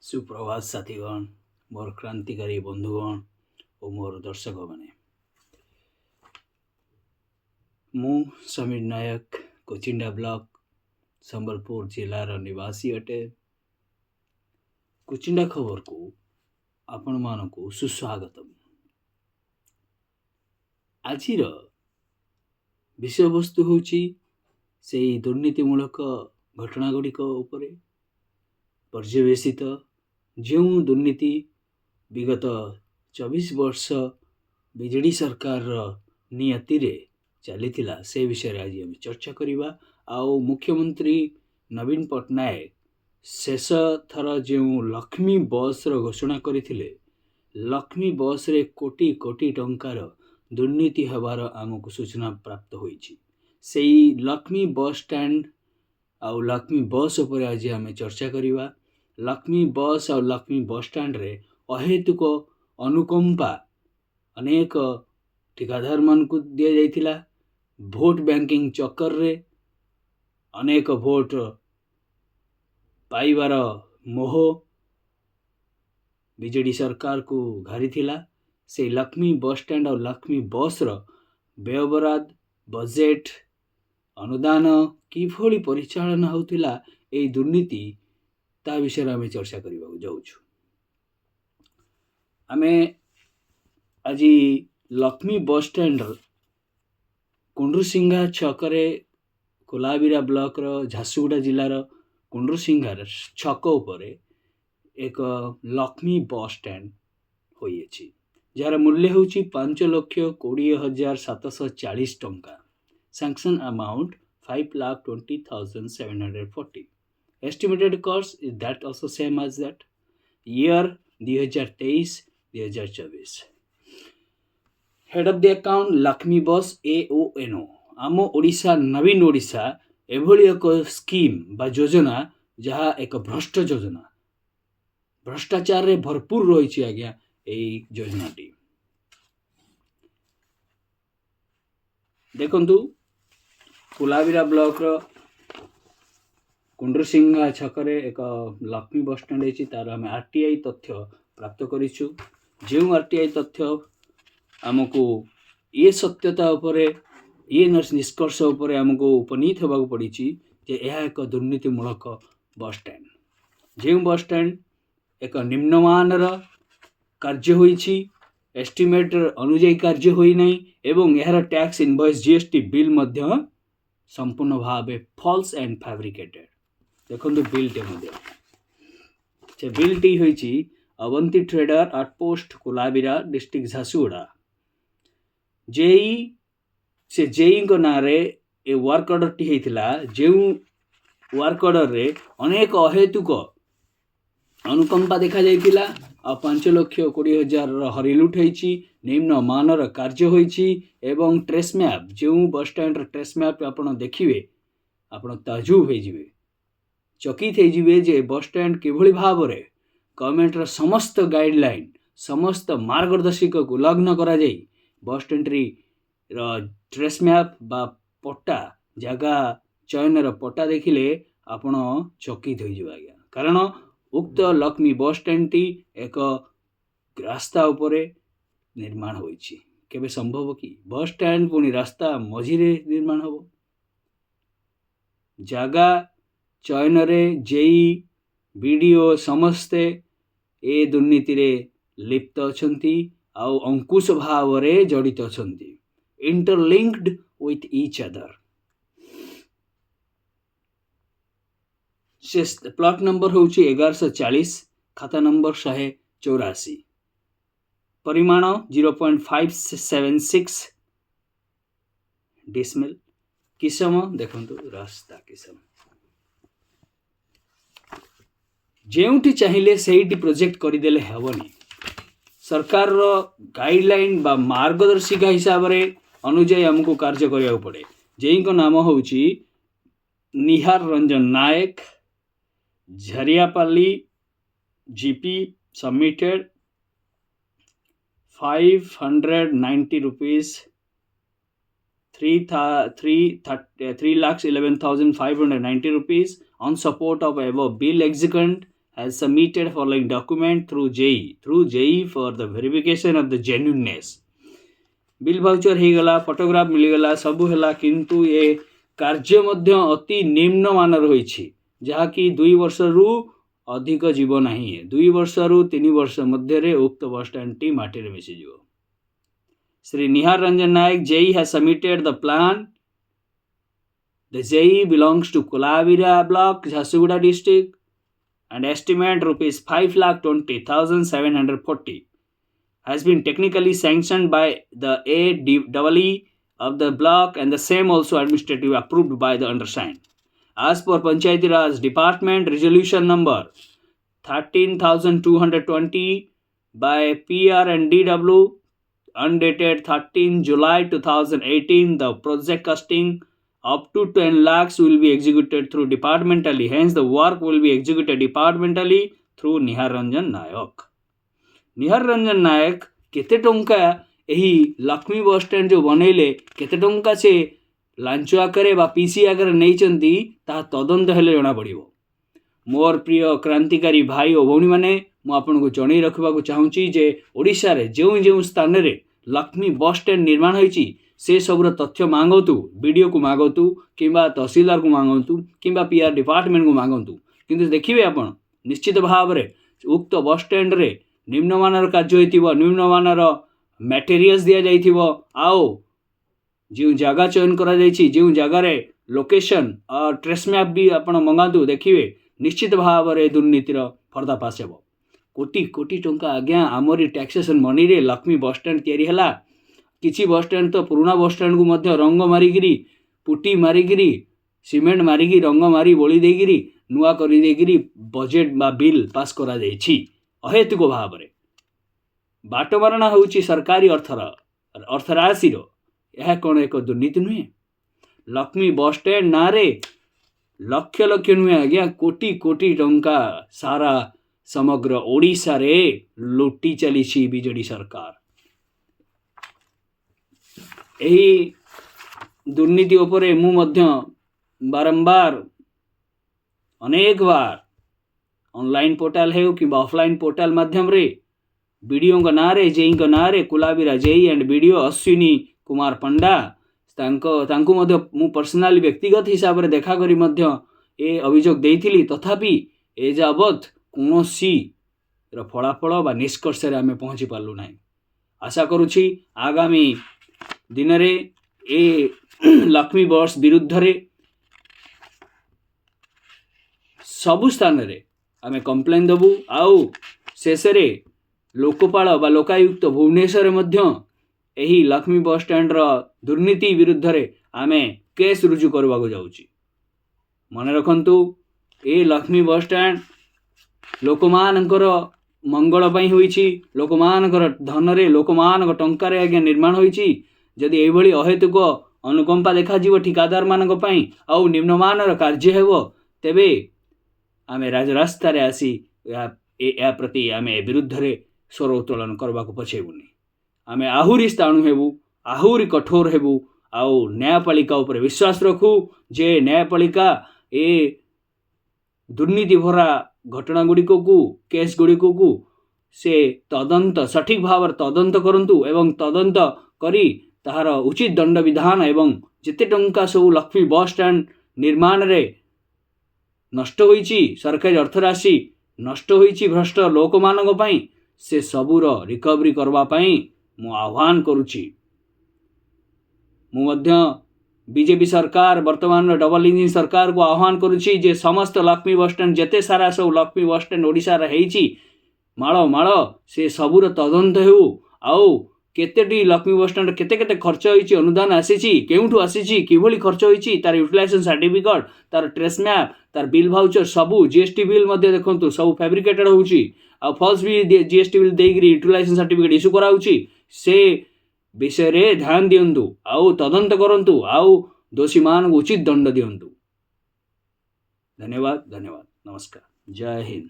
सुप्रभात साथीगण, मोर क्रांतिकारी बंधुगण और मोर दर्शक मैंने मु समीर नायक कोचिंडा ब्लॉक संबलपुर जिलार निवासी अटे। कोचिंडा खबर को आपण मानकु सुस्वागतम। आजिर विषय वस्तु होची से दुर्नीतिमूलक घटना गुड़िक उपरे पर्यवेसित जो दुर्नीति विगत 24 वर्ष बीजेडी सरकार नियति रे चलीथिला से विषय आज हम चर्चा करिबा। आउ मुख्यमंत्री नवीन पट्टनायक शेष थर जो लक्ष्मी बस रो घोषणा करथिले, लक्ष्मी बस रे कोटी कोटी टंकार दुर्नीति हेबार आमको सूचना प्राप्त होईछि। सेई लक्ष्मी बस स्टैंड आउ लक्ष्मी बस उपर आज आम चर्चा करिबा। लक्ष्मी बस और लक्ष्मी बस स्टैंड रे अहेतुक अनुकंपा अनेक ठिकादार मान को दिया जाइथिला। भोट बैंकिंग चक्कर रे अनेक भोट पाइबार मोह बीजेडी सरकार को घारी थिला। से लक्ष्मी बस स्टैंड और लक्ष्मी बस रो व्यवहार बजेट अनुदान किभली परिचालन होतिला ए दुर्नीति ता विषय आम चर्चा करने जाऊँ। आम आज लक्ष्मी बस स्टैंड कुंड्रुसिंघा छकरे कोलाबिरा ब्लॉक रो झारसुगुड़ा जिलार कुंड्रुसिंघा छक उपरे एक लक्ष्मी बस स्टैंड होइछि, जार मूल्य होछि 5,20,740 टंका। Sanction amount 5,20,740। Estimated cost is that also same as that. Year 2023-2024. Head of the account Lakshmi बस AONO। आम ओडिशा नवीन ओडिशा एभली एक स्कीम बा योजना जहाँ एक भ्रष्ट योजना, भ्रष्टाचार रे भरपूर रही आज्ञा यही योजनाटी। देखंतु कोलाबिरा ब्लॉक रो कुंड्रुसिंघा छकरे एक लक्ष्मी बस स्टैंड है, तार आम आरटीआई तथ्य प्राप्त करिछु। जो आरटीआई तथ्य आमको ये सत्यता उपरे ये निष्कर्ष उपरे आमको उपनीत होगा पड़ी जे यह एक दुर्नीतिमूलक बस स्टैंड। जो बस स्टैंड एक निम्नमानर कार्य होइछि, एस्टिमेट अनुଯାयी कार्य होई नहीं एवं यार टैक्स इनवॉइस जीएसटी बिल मध्य संपूर्ण भाव फॉल्स एंड फैब्रिकेटेड। देखो बिलटे से बिलटी होइछि Avanti trader outpost Kolabira district Jharsuguda. JE से जेई को ना रे ए वर्क ऑर्डर टी हेतिला। जे वर्क ऑर्डर रे अनेक अहेतुक अनुकंपा देखा जाइतिला। 5,20,000 हरिलुट होइछि, निम्न मानर कार्य होइछि एवं ट्रेस मैप जो बस स्टैंड ट्रेस मैप आपण देखिबे आपण ताजुब हो जिवे, चकित हो जिवे जे बस स्टैंड किभली भाव रे गवर्नमेंट रा समस्त गाइडलाइन समस्त मार्गदर्शिका को उल्लंघन करा जाई बस स्टैंड री ट्रेस मैप बा पट्टा जगह चयन रा पट्टा देखिले आपण चकित हो जिवे आज्ञा। कारण उक्त लक्ष्मी बस स्टैंड टी एक रास्ता उपरे निर्माण होइछि। केबे संभव कि बस स्टैंड पुनी रास्ता मझिरे निर्माण होबो? जगह चयन रे जेई वीडियो समस्ते ए दुर्नीति रे लिप्त अछंती आउ अंकुश भाव रे जड़ित अछंती, interlinked with each other. Plot number होची 1140, खाता नंबर 184, परिमाण 0.576 डिसमिल। किसम देखंतु रास्ता किसम जेउटी चाहिए सेठी प्रोजेक्ट करदेले हेबनी। सरकार रो गाइडलाइन बा मार्गदर्शिका हिसाब रे अनुଯାयी हमको कार्य करिया पड़े। जेई को नाम होची Nihar Ranjan Nayak, Jhariyapalli GP, submitted 590 rupees 3,11,590 rupees on support of above bill executant has submitted following document through JEE for the verification of the genuineness. Bill voucher हो गला, फोटोग्राफ मिलगला, सबू है, किंतु ये कार्य मध्य अति निम्न मानर होइछि, जहाँकि 2 वर्ष रु अधिक जीव नहीं है। 2 वर्ष रु 3 वर्ष मध्य उक्त बस स्टैंड टी माटी रे मिसी जीव। श्री निहार रंजन नायक JEE has submitted the plan. The JEE belongs to Kolavira block, Jharsuguda district, and estimate rupees 5,20,740 has been technically sanctioned by the AEE of the block, and the same also administratively approved by the undersigned. As per Panchayati Raj Department Resolution number 13,220 by PR and DW undated 13 July 2018, the project costing up to 10 lakhs will be executed through departmentally. Hence, the work will be executed departmentally through Nihar Ranjan Nayak. Nihar Ranjan Nayak केते टंका एही Lakshmi bus stand जो बनैले केते टंका से launch आकारे बा PC आकारे नैचंती ता तदंत हेले जणा पड़िबो। मोर प्रिय क्रांतिकारी भाई और भौणी माने मु आपनको जणै रखबाकू चाहूची जे ओडिशा रे जेउ स्थान रे लक्ष्मी बस स्टैंड निर्माण होईची से सबुर तथ्य मांगतु, वीडियो को मांगतु, किंबा तहसीलदार को मांगतु, किंबा PR डिपार्टमेंट को मांगतु, किंतु देखिबे आपण निश्चित भाव रे उक्त बस स्टैंड रे निम्नमानर कार्य होइथिबो, निम्नमानर मटेरियल्स दिया जाइथिबो, आओ जो जगह चयन करा जाइछि, जो जगह रे लोकेशन और ट्रेस मैप भी आपण मंगातु, देखिबे निश्चित भाव रे दुर्नीतिर पर्दाफाश हेबो। कोटी कोटी टंका आज्ञा आमरी टैक्सेशन मनी रे लक्ष्मी बस स्टैंड तैयारी हला। किछि बस स्टैंड तो पुराना बस स्टैंड को मध्य रंग मारिगिरी, पुटी मारिगिरी, सीमेंट मारिगी, रंग मारी बोली देगिरी, नुआ करी देगिरी बजेट बा बिल पास करा जाइछि अहेतुक भाव रे। बाट मारणा होउछि सरकारी अर्थराशि रो, यह कोन एक दुर्नीति नुहे? लक्ष्मी बस स्टैंड ना रे लक्ष लक्ष नुहे आज्ञा, कोटी कोटी टंका सारा समग्र ओडिशा रे लुटी चलीछि बीजेडी सरकार। एही दुर्नीति उपरे मु मध्य बारंबार अनेक बार ऑनलाइन पोर्टल है कि ऑफलाइन पोर्टल माध्यम रे वीडियो का ना रे JEE का ना रे Kolabira JEE and BDO Ashwini Kumar Panda तांको मध्य मु पर्सनाली व्यक्तिगत हिसाब रे देखा करी मध्य ए अभियोग देइथिली, तथापि ए जाबत कोनोसी र फलाफल बा निष्कर्ष रे आमे पहुंची पारलु नाही। आशा करूछि आगामी दिन रे ए लक्ष्मी बस विरुद्ध रे सबु स्थान रे आमे कंप्लेन दबु, आउ शेष रे लोकपाल बा लोकायुक्त भुवनेश्वर मध्य एही लक्ष्मी बस स्टैंड रो दुर्नीति विरुद्ध रे आमे केस रुजु करबा को जाउची। मने रखंतु ए लक्ष्मी बस स्टैंड लोकमानकर मंगल पई होईची, लोकमानकर धन रे लोकमानक टंका रे आगे निर्माण होईची। जदि एई भली अहेतुक अनुकंपा देखा जीव ठिकादार मानक पई आउ निम्नमानर कार्य हेबो, तेबे आमे राजरास्ता रे आसी या प्रति आमे विरुद्ध रे स्वर उत्तोलन करबा को पछेबुनी। आमे आहुरी स्थाणु हेबु, आहुरी कठोर हेबु, आउ न्यायपालिका उपरे विश्वास रखु जे न्यायपालिका ए दुर्नीति भरा घटना गुड़िक को केस गुड़िक को से तदंत सठिक भाव तदंत करंतु एवं तदंत करी ताहार उचित दंड विधान एवं जिते टंका सब लक्ष्मी बस स्टैंड निर्माण रे नष्ट होईची, सरकारी अर्थराशि नष्ट होईची भ्रष्ट लोक मानक पई से सबुर रिकवरी करबा पई मु आह्वान करूची। मु मध्य बीजेपी सरकार वर्तमान डबल इंजिन सरकार को आह्वान करुछि जे समस्त लक्ष्मी बस स्टैंड जेते सारा सब लक्ष्मी बस स्टैंड ओडिशा रे हेइछि माଳ माଳ से सबुर तदंत हेउ, आउ केतेटी लक्ष्मी बस स्टैंड केते केते खर्च होइछि, अनुदान आसीछि, केउठु आसीछि, किभली खर्च होइछि, तार यूटिलाइजेशन सर्टिफिकेट, तार ट्रेस मैप, तार बिल भाउचर सबु जीएसटी बिल मध्ये देखंतु सब फैब्रिकेटेड होउछि, आ फॉल्स भी जीएसटी बिल देइग्री यूटिलाइजेशन सर्टिफिकेट इशू कराउछि। से विषय रे ध्यान दियंतु, आउ तदंत करंतु, आउ दोषी मान उचित दंड दियंतु। धन्यवाद, नमस्कार, जय हिंद।